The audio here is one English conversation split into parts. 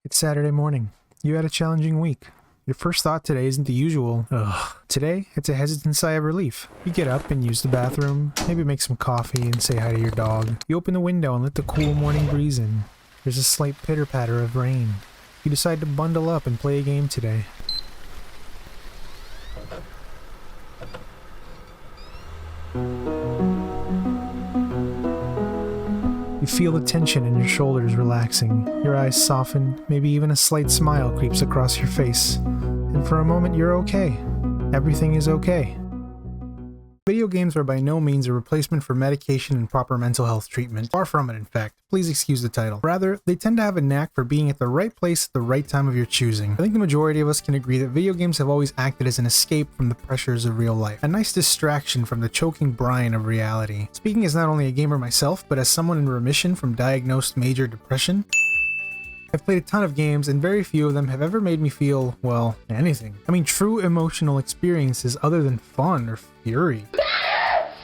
It's Saturday morning. You had a challenging week. Your first thought today isn't the usual, ugh. Today, it's a hesitant sigh of relief. You get up and use the bathroom, maybe make some coffee and say hi to your dog. You open the window and let the cool morning breeze in. There's a slight pitter-patter of rain. You decide to bundle up and play a game today. You feel the tension in your shoulders relaxing. Your eyes soften, maybe even a slight smile creeps across your face. And for a moment, you're okay. Everything is okay. Video games are by no means a replacement for medication and proper mental health treatment. Far from it, in fact. Please excuse the title. Rather, they tend to have a knack for being at the right place at the right time of your choosing. I think the majority of us can agree that video games have always acted as an escape from the pressures of real life. A nice distraction from the choking brine of reality. Speaking as not only a gamer myself, but as someone in remission from diagnosed major depression, I've played a ton of games, and very few of them have ever made me feel, well, anything. I mean, true emotional experiences other than fun or fury.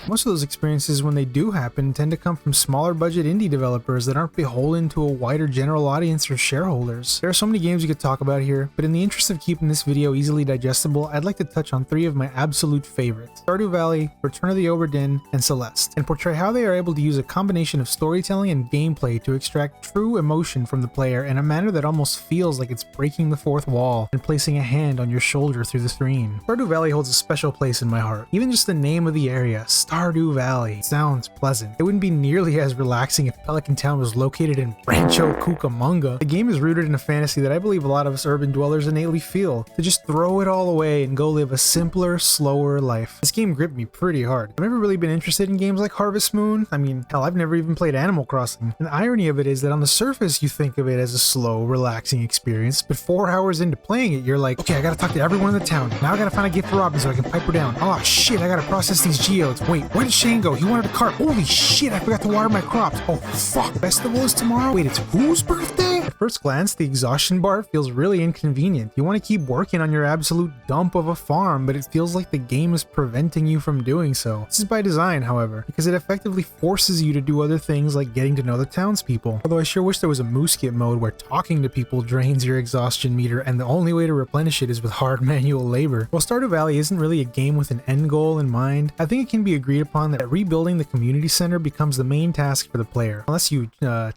Most of those experiences, when they do happen, tend to come from smaller budget indie developers that aren't beholden to a wider general audience or shareholders. There are so many games you could talk about here, but in the interest of keeping this video easily digestible, I'd like to touch on 3 of my absolute favorites: Stardew Valley, Return of the Obra Dinn, and Celeste, and portray how they are able to use a combination of storytelling and gameplay to extract true emotion from the player in a manner that almost feels like it's breaking the fourth wall and placing a hand on your shoulder through the screen. Stardew Valley holds a special place in my heart. Even just the name of the area, Stardew Valley, sounds pleasant. It wouldn't be nearly as relaxing if Pelican Town was located in Rancho Cucamonga. The game is rooted in a fantasy that I believe a lot of us urban dwellers innately feel, to just throw it all away and go live a simpler, slower life. This game gripped me pretty hard. I've never really been interested in games like Harvest Moon. I mean, hell, I've never even played Animal Crossing. And the irony of it is that on the surface you think of it as a slow, relaxing experience, but 4 hours into playing it, you're like, okay, I gotta talk to everyone in the town. Now I gotta find a gift for Robin so I can pipe her down. Oh shit, I gotta process these geodes. Wait, where did Shane go? He wanted a cart. Holy shit, I forgot to water my crops. Oh fuck, festival is tomorrow? Wait, it's whose birthday? At first glance, the exhaustion bar feels really inconvenient. You want to keep working on your absolute dump of a farm, but it feels like the game is preventing you from doing so. This is by design, however, because it effectively forces you to do other things like getting to know the townspeople. Although I sure wish there was a moose kit mode where talking to people drains your exhaustion meter and the only way to replenish it is with hard manual labor. While Stardew Valley isn't really a game with an end goal in mind, I think it can be agreed upon that rebuilding the community center becomes the main task for the player. Unless you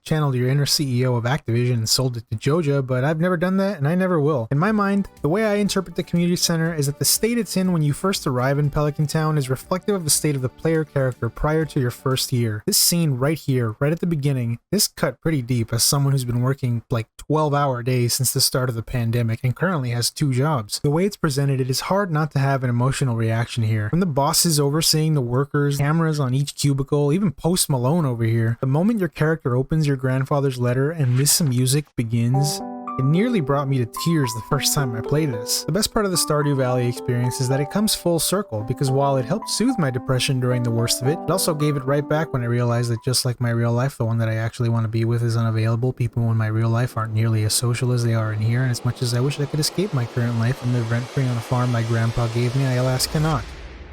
channeled your inner CEO of Activision and sold it to Joja, but I've never done that and I never will. In my mind, the way I interpret the community center is that the state it's in when you first arrive in Pelican Town is reflective of the state of the player character prior to your first year. This scene right here, right at the beginning, this cut pretty deep as someone who's been working like 12-hour days since the start of the pandemic and currently has 2 jobs. The way it's presented, it is hard not to have an emotional reaction here. From the bosses overseeing the workers, cameras on each cubicle, even Post Malone over here, the moment your character opens your grandfather's letter and this music begins, it nearly brought me to tears the first time I played this. The best part of the Stardew Valley experience is that it comes full circle, because while it helped soothe my depression during the worst of it, it also gave it right back when I realized that just like my real life, the one that I actually want to be with is unavailable. People in my real life aren't nearly as social as they are in here, and as much as I wish I could escape my current life and live rent-free on a farm my grandpa gave me, I alas cannot.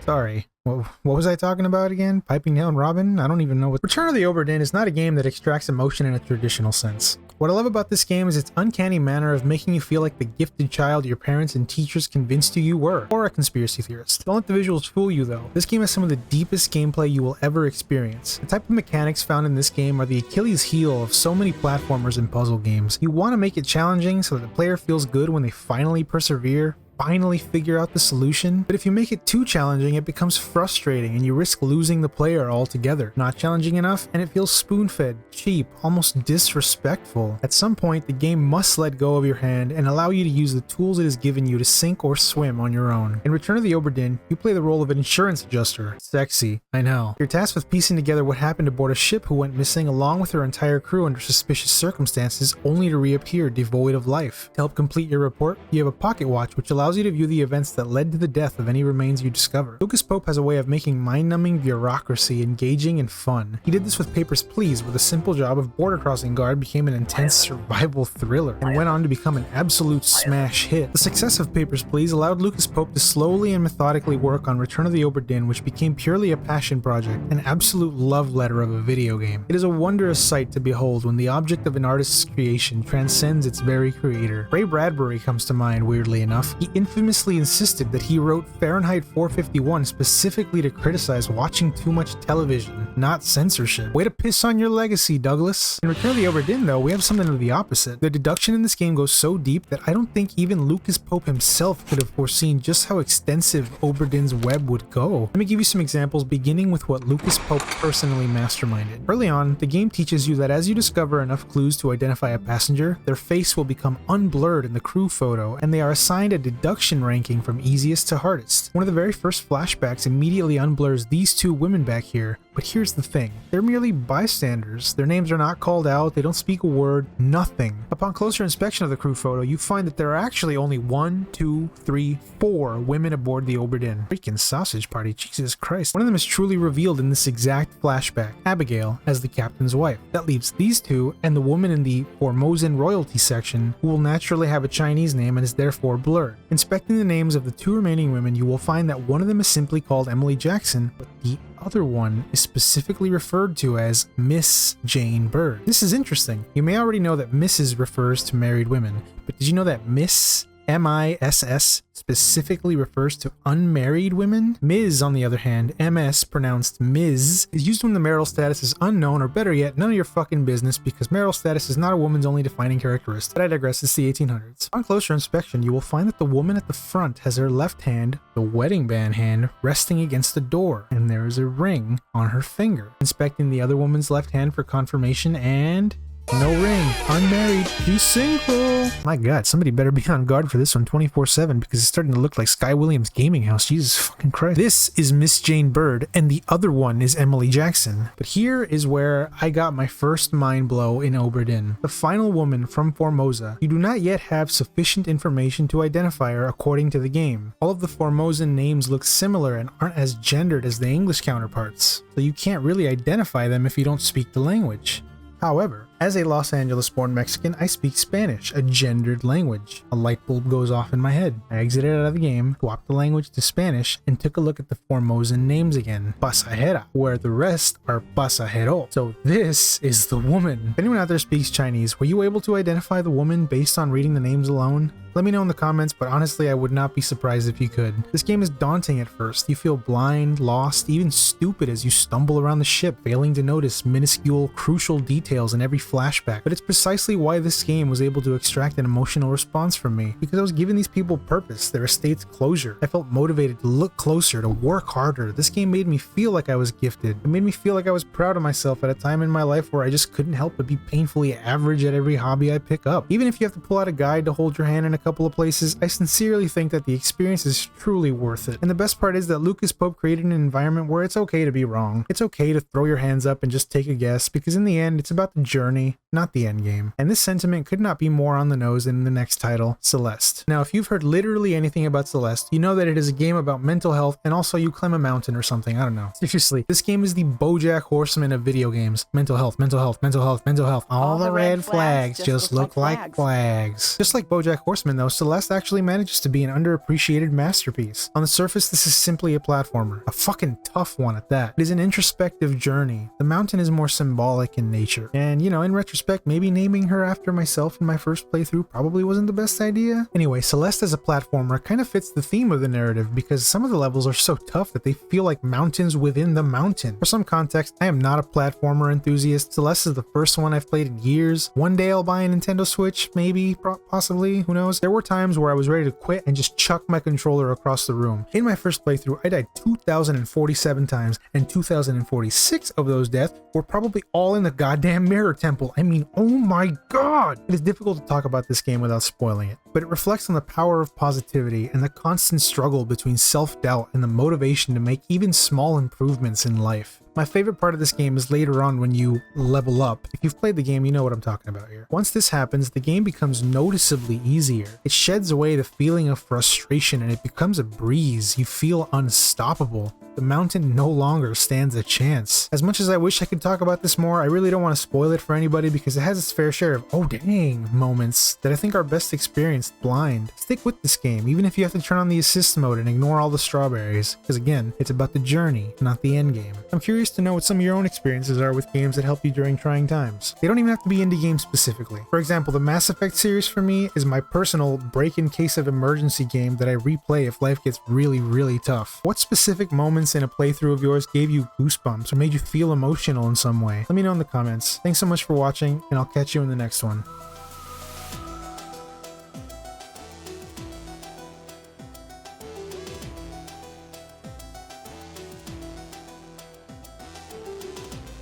Sorry. What was I talking about again? Piping down Robin? I don't even know what. Return of the Obra Dinn is not a game that extracts emotion in a traditional sense. What I love about this game is its uncanny manner of making you feel like the gifted child your parents and teachers convinced you were, or a conspiracy theorist. Don't let the visuals fool you though. This game has some of the deepest gameplay you will ever experience. The type of mechanics found in this game are the Achilles heel of so many platformers and puzzle games. You want to make it challenging so that the player feels good when they finally persevere, finally figure out the solution, but if you make it too challenging, it becomes frustrating and you risk losing the player altogether. Not challenging enough, and it feels spoon-fed, cheap, almost disrespectful. At some point, the game must let go of your hand and allow you to use the tools it has given you to sink or swim on your own. In Return of the Obra Dinn, you play the role of an insurance adjuster. Sexy, I know. You're tasked with piecing together what happened aboard a ship who went missing along with her entire crew under suspicious circumstances, only to reappear devoid of life. To help complete your report, you have a pocket watch which allows allows you to view the events that led to the death of any remains you discover. Lucas Pope has a way of making mind-numbing bureaucracy engaging and fun. He did this with Papers, Please, where the simple job of border crossing guard became an intense survival thriller and went on to become an absolute smash hit. The success of Papers, Please allowed Lucas Pope to slowly and methodically work on Return of the Obra Dinn, which became purely a passion project, an absolute love letter of a video game. It is a wondrous sight to behold when the object of an artist's creation transcends its very creator. Ray Bradbury comes to mind, weirdly enough. He infamously insisted that he wrote Fahrenheit 451 specifically to criticize watching too much television, not censorship. Way to piss on your legacy, Douglas. In Return of the Obra Dinn, though, we have something of the opposite. The deduction in this game goes so deep that I don't think even Lucas Pope himself could have foreseen just how extensive Obra Dinn's web would go. Let me give you some examples, beginning with what Lucas Pope personally masterminded. Early on, the game teaches you that as you discover enough clues to identify a passenger, their face will become unblurred in the crew photo, and they are assigned a deduction ranking from easiest to hardest. One of the very first flashbacks immediately unblurs these two women back here, but here's the thing. They're merely bystanders. Their names are not called out, they don't speak a word, nothing. Upon closer inspection of the crew photo, you find that there are actually only 1, 2, 3, 4 women aboard the Obra Dinn. Freaking sausage party, Jesus Christ. One of them is truly revealed in this exact flashback, Abigail as the captain's wife. That leaves these two and the woman in the Formosan royalty section, who will naturally have a Chinese name and is therefore blurred. Inspecting the names of the two remaining women, you will find that one of them is simply called Emily Jackson, but the other one is specifically referred to as Miss Jane Bird. This is interesting. You may already know that Mrs. refers to married women, but did you know that Miss, M-I-S-S, specifically refers to unmarried women? Ms, on the other hand, MS pronounced Ms, is used when the marital status is unknown, or better yet, none of your fucking business, because marital status is not a woman's only defining characteristic. But I digress, it's the 1800s. On closer inspection, you will find that the woman at the front has her left hand, the wedding band hand, resting against the door, and there is a ring on her finger. Inspecting the other woman's left hand for confirmation, and no ring, unmarried, she's single. My god, somebody better be on guard for this one 24/7 because it's starting to look like Sky Williams' gaming house. Jesus fucking Christ. This is Miss Jane Bird and the other one is Emily Jackson. But here is where I got my first mind blow in Obra Dinn. The final woman from Formosa. You do not yet have sufficient information to identify her according to the game. All of the Formosan names look similar and aren't as gendered as the English counterparts, so you can't really identify them if you don't speak the language. However, as a Los Angeles-born Mexican, I speak Spanish, a gendered language. A light bulb goes off in my head. I exited out of the game, swapped the language to Spanish, and took a look at the Formosan names again. Pasajera, where the rest are pasajero. So this is the woman. If anyone out there speaks Chinese, were you able to identify the woman based on reading the names alone? Let me know in the comments, but honestly I would not be surprised if you could. This game is daunting at first. You feel blind, lost, even stupid as you stumble around the ship, failing to notice minuscule, crucial details in every flashback. But it's precisely why this game was able to extract an emotional response from me, because I was giving these people purpose, their estate's closure. I felt motivated to look closer, to work harder. This game made me feel like I was gifted. It made me feel like I was proud of myself at a time in my life where I just couldn't help but be painfully average at every hobby I pick up. Even if you have to pull out a guide to hold your hand in a couple of places, I sincerely think that the experience is truly worth it. And the best part is that Lucas Pope created an environment where it's okay to be wrong. It's okay to throw your hands up and just take a guess, because in the end, it's about the journey, not the end game. And this sentiment could not be more on the nose than the next title, Celeste. Now, if you've heard literally anything about Celeste, you know that it is a game about mental health and also you climb a mountain or something. I don't know. Seriously, this game is the BoJack Horseman of video games. Mental health, mental health, mental health, mental health. All the red flags just look like flags. Just like BoJack Horseman though, Celeste actually manages to be an underappreciated masterpiece. On the surface, this is simply a platformer. A fucking tough one at that. It is an introspective journey. The mountain is more symbolic in nature. And you know, in retrospect, maybe naming her after myself in my first playthrough probably wasn't the best idea. Anyway, Celeste as a platformer kind of fits the theme of the narrative because some of the levels are so tough that they feel like mountains within the mountain. For some context, I am not a platformer enthusiast. Celeste is the first one I've played in years. One day I'll buy a Nintendo Switch, maybe, possibly, who knows. There were times where I was ready to quit and just chuck my controller across the room. In my first playthrough, I died 2,047 times, and 2,046 of those deaths were probably all in the goddamn mirror temple. I mean, oh my god! It is difficult to talk about this game without spoiling it, but it reflects on the power of positivity and the constant struggle between self-doubt and the motivation to make even small improvements in life. My favorite part of this game is later on when you level up. If you've played the game, you know what I'm talking about here. Once this happens, the game becomes noticeably easier. It sheds away the feeling of frustration and it becomes a breeze. You feel unstoppable. The mountain no longer stands a chance. As much as I wish I could talk about this more, I really don't want to spoil it for anybody because it has its fair share of oh dang moments that I think are best experienced blind. Stick with this game, even if you have to turn on the assist mode and ignore all the strawberries, because again, it's about the journey, not the end game. I'm curious to know what some of your own experiences are with games that help you during trying times. They don't even have to be indie games specifically. For example, the Mass Effect series for me is my personal break-in case of emergency game that I replay if life gets really, really tough. What specific moments in a playthrough of yours gave you goosebumps or made you feel emotional in some way? Let me know in the comments. Thanks so much for watching, and I'll catch you in the next one.